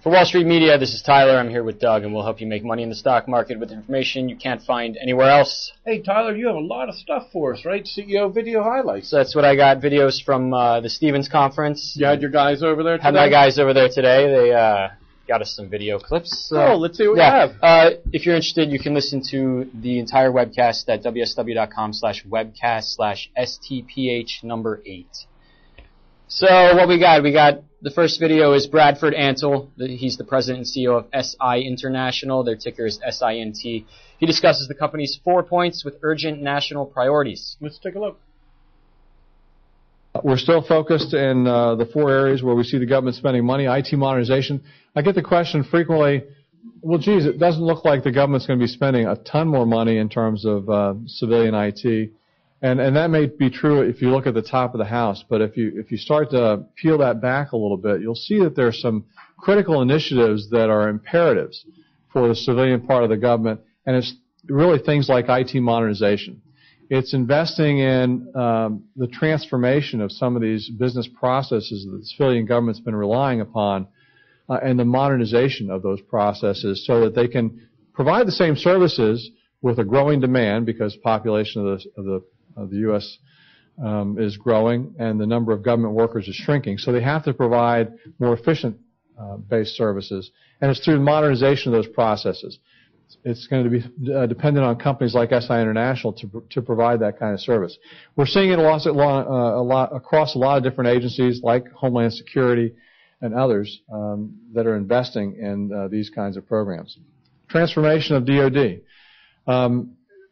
For Wall Street Media, this is Tyler. I'm here with Doug, and we'll help you make money in the stock market with information you can't find anywhere else. Hey, Tyler, you have a lot of stuff for us, right? CEO video highlights. So that's what I got, videos from the Stevens Conference. You had your guys over there today? Had my guys over there today. They got us some video clips. So let's see what we have. If you're interested, you can listen to the entire webcast at wsw.com/webcast/STPH8. So what we got? We got the first video is Bradford Antle. He's the president and CEO of SI International. Their ticker is SINT. He discusses the company's 4 points with urgent national priorities. Let's take a look. We're still focused in the 4 areas where we see the government spending money. IT modernization. I get the question frequently, well, geez, it doesn't look like the government's going to be spending a ton more money in terms of civilian IT. And that may be true if you look at the top of the house, but if you start to peel that back a little bit, you'll see that there are some critical initiatives that are imperatives for the civilian part of the government, and it's really things like IT modernization. It's investing in the transformation of some of these business processes that the civilian government's been relying upon, and the modernization of those processes so that they can provide the same services with a growing demand, because population of the U.S. Is growing and the number of government workers is shrinking. So they have to provide more efficient based services, and it's through the modernization of those processes. It's going to be dependent on companies like SI International to provide that kind of service. We're seeing it a lot across a lot of different agencies like Homeland Security and others that are investing in these kinds of programs. Transformation of DoD.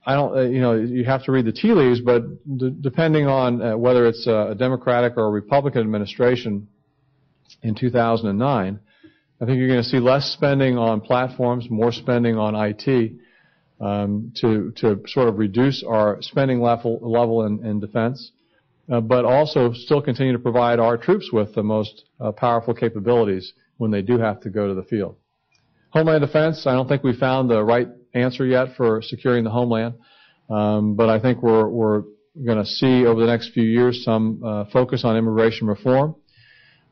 You have to read the tea leaves, but depending on whether it's a Democratic or a Republican administration in 2009, I think you're going to see less spending on platforms, more spending on IT to sort of reduce our spending level in defense, but also still continue to provide our troops with the most powerful capabilities when they do have to go to the field. Homeland Defense, I don't think we found the right answer yet for securing the homeland, but I think we're going to see over the next few years some focus on immigration reform,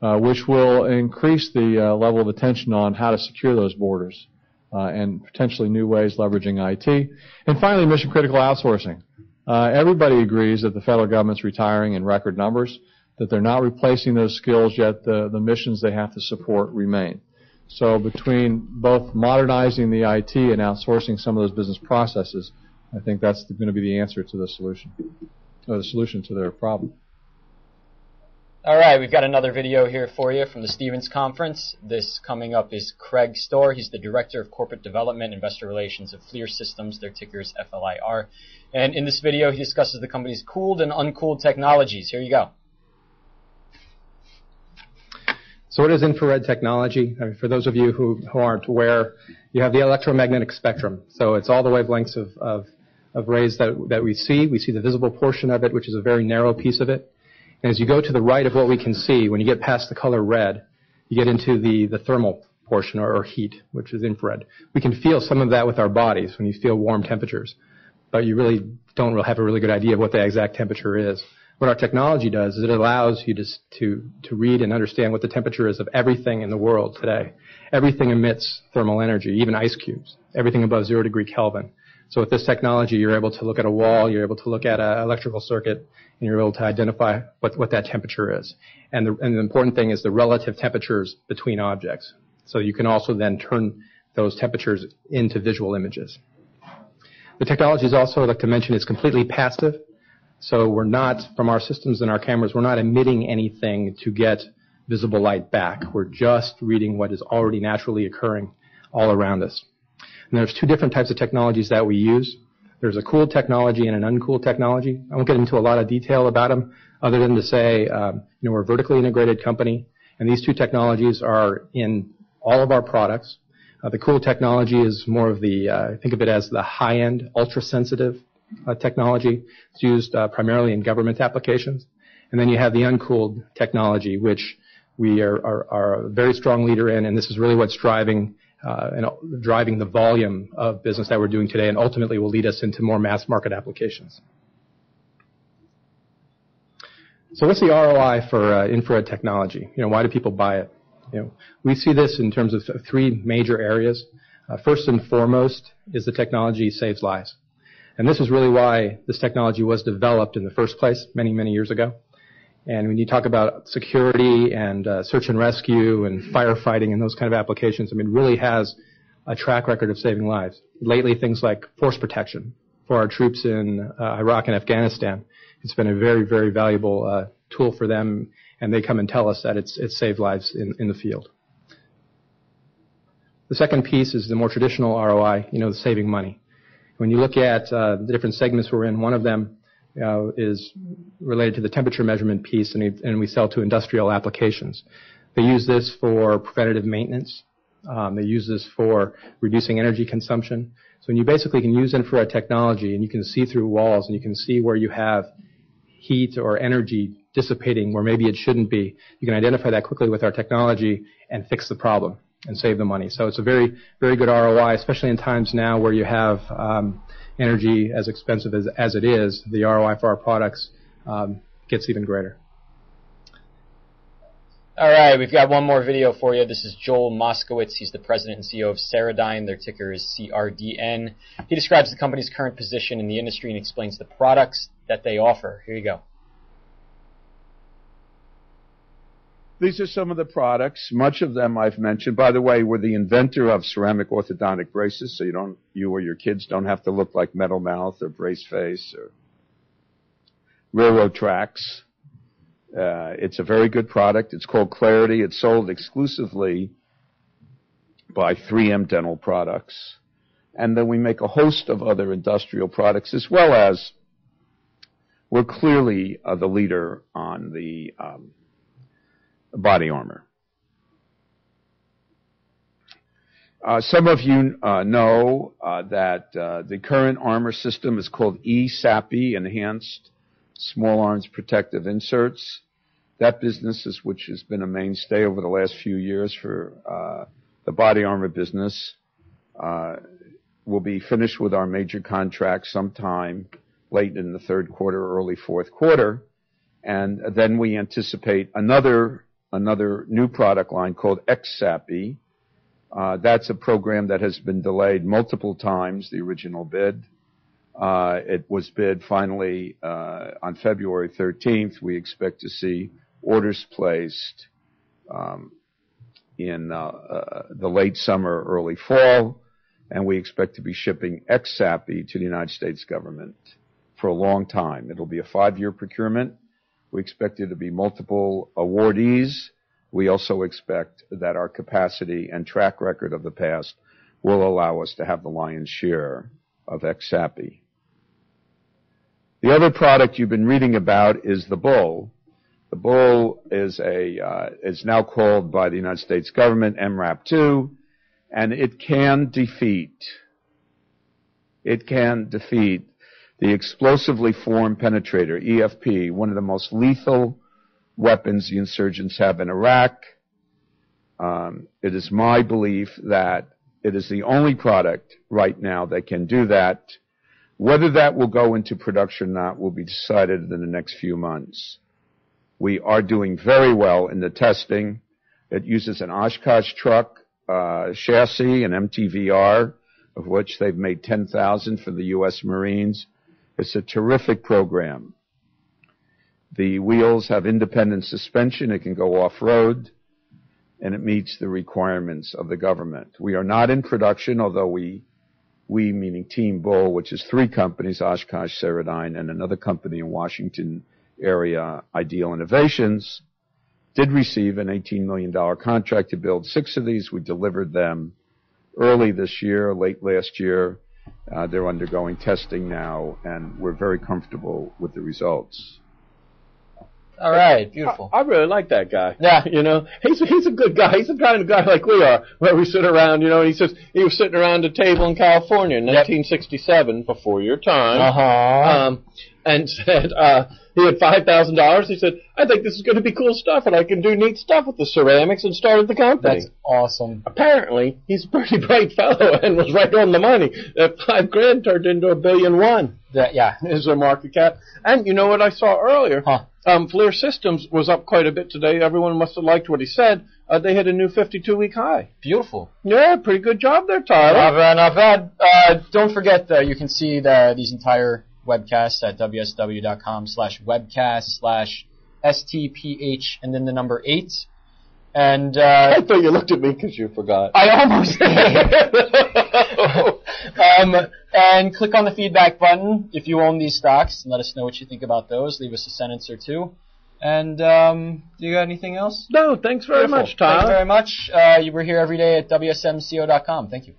which will increase the level of attention on how to secure those borders and potentially new ways leveraging IT. And finally, mission critical outsourcing. Everybody agrees that the federal government's retiring in record numbers, that they're not replacing those skills, yet the missions they have to support remain. So between both modernizing the IT and outsourcing some of those business processes, I think that's going to be the answer to the solution, or the solution to their problem. All right, we've got another video here for you from the Stevens Conference. This coming up is Craig Storr. He's the Director of Corporate Development and Investor Relations of FLIR Systems. Their ticker is FLIR. And in this video, he discusses the company's cooled and uncooled technologies. Here you go. So what is infrared technology? I mean, for those of you who aren't aware, you have the electromagnetic spectrum. So it's all the wavelengths of rays that we see. We see the visible portion of it, which is a very narrow piece of it. And as you go to the right of what we can see, when you get past the color red, you get into the thermal portion or heat, which is infrared. We can feel some of that with our bodies when you feel warm temperatures, but you really don't have a really good idea of what the exact temperature is. What our technology does is it allows you to read and understand what the temperature is of everything in the world today. Everything emits thermal energy, even ice cubes, everything above 0 degree Kelvin. So with this technology, you're able to look at a wall, you're able to look at an electrical circuit, and you're able to identify what that temperature is. And the important thing is the relative temperatures between objects. So you can also then turn those temperatures into visual images. The technology is also, I'd like to mention, is completely passive. So we're not, from our systems and our cameras, we're not emitting anything to get visible light back. We're just reading what is already naturally occurring all around us. And there's 2 different types of technologies that we use. There's a cooled technology and an uncooled technology. I won't get into a lot of detail about them other than to say, we're a vertically integrated company, and these 2 technologies are in all of our products. The cooled technology is more of think of it as the high-end, ultra-sensitive technology. It's used primarily in government applications. And then you have the uncooled technology, which we are a very strong leader in, and this is really what's driving the volume of business that we're doing today, and ultimately will lead us into more mass market applications. So what's the ROI for infrared technology? Why do people buy it? We see this in terms of three major areas. First and foremost is the technology saves lives. And this is really why this technology was developed in the first place many, many years ago. And when you talk about security and search and rescue and firefighting and those kind of applications, it really has a track record of saving lives. Lately, things like force protection for our troops in Iraq and Afghanistan. It's been a very, very valuable tool for them, and they come and tell us that it's saved lives in the field. The second piece is the more traditional ROI, the saving money. When you look at the different segments we're in, one of them is related to the temperature measurement piece, and we sell to industrial applications. They use this for preventative maintenance. They use this for reducing energy consumption. So when you basically can use infrared technology and you can see through walls and you can see where you have heat or energy dissipating where maybe it shouldn't be, you can identify that quickly with our technology and fix the problem and save the money. So it's a very, very good ROI, especially in times now where you have energy as expensive as it is. The ROI for our products gets even greater. All right, we've got one more video for you. This is Joel Moskowitz. He's the president and CEO of Ceradyne. Their ticker is CRDN. He describes the company's current position in the industry and explains the products that they offer. Here you go. These are some of the products. Much of them I've mentioned. By the way, we're the inventor of ceramic orthodontic braces, so you or your kids don't have to look like metal mouth or brace face or railroad tracks. It's a very good product. It's called Clarity. It's sold exclusively by 3M Dental Products. And then we make a host of other industrial products, as well as we're clearly the leader on the body armor. Some of you know that the current armor system is called ESAPI, Enhanced Small Arms Protective Inserts. That business, which has been a mainstay over the last few years for the body armor business, will be finished with our major contract sometime late in the third quarter, early fourth quarter. And then we anticipate another new product line called XSAPI. That's a program that has been delayed multiple times, the original bid. It was bid finally on February 13th. We expect to see orders placed in the late summer, early fall, and we expect to be shipping XSAPI to the United States government for a long time. It'll be a 5-year procurement. We expect there to be multiple awardees. We also expect that our capacity and track record of the past will allow us to have the lion's share of XSAPI. The other product you've been reading about is the Bull. The Bull is now called by the United States government MRAP-2, and it can defeat the explosively formed penetrator, EFP, one of the most lethal weapons the insurgents have in Iraq. It is my belief that it is the only product right now that can do that. Whether that will go into production or not will be decided in the next few months. We are doing very well in the testing. It uses an Oshkosh truck chassis, an MTVR, of which they've made 10,000 for the U.S. Marines. It's a terrific program. The wheels have independent suspension. It can go off-road, and it meets the requirements of the government. We are not in production, although we meaning Team Bull, which is 3 companies, Oshkosh, Ceradyne, and another company in Washington area, Ideal Innovations, did receive an $18 million contract to build 6 of these. We delivered them early this year, late last year. They're undergoing testing now, and we're very comfortable with the results. All right, beautiful. I really like that guy. Yeah. He's a good guy. He's the kind of guy like we are, where we sit around, and he says he was sitting around a table in California in 1967, before your time, and said, He had $5,000. He said, I think this is going to be cool stuff, and I can do neat stuff with the ceramics, and started the company. That's awesome. Apparently, he's a pretty bright fellow and was right on the money. That $5,000 turned into $1.1 billion. Yeah. Is their market cap. And you know what I saw earlier? FLIR Systems was up quite a bit today. Everyone must have liked what he said. They hit a new 52-week high. Beautiful. Yeah, pretty good job there, Tyler. Not bad. Don't forget, you can see these entire webcasts at wsw.com/webcast/STPH and then the number 8. And I thought you looked at me because you forgot. I almost did. And click on the feedback button if you own these stocks and let us know what you think about those. Leave us a sentence or two. And do you got anything else? No, thanks very much, Tyler. Thank you very much. You were here every day at WSMCO.com. Thank you.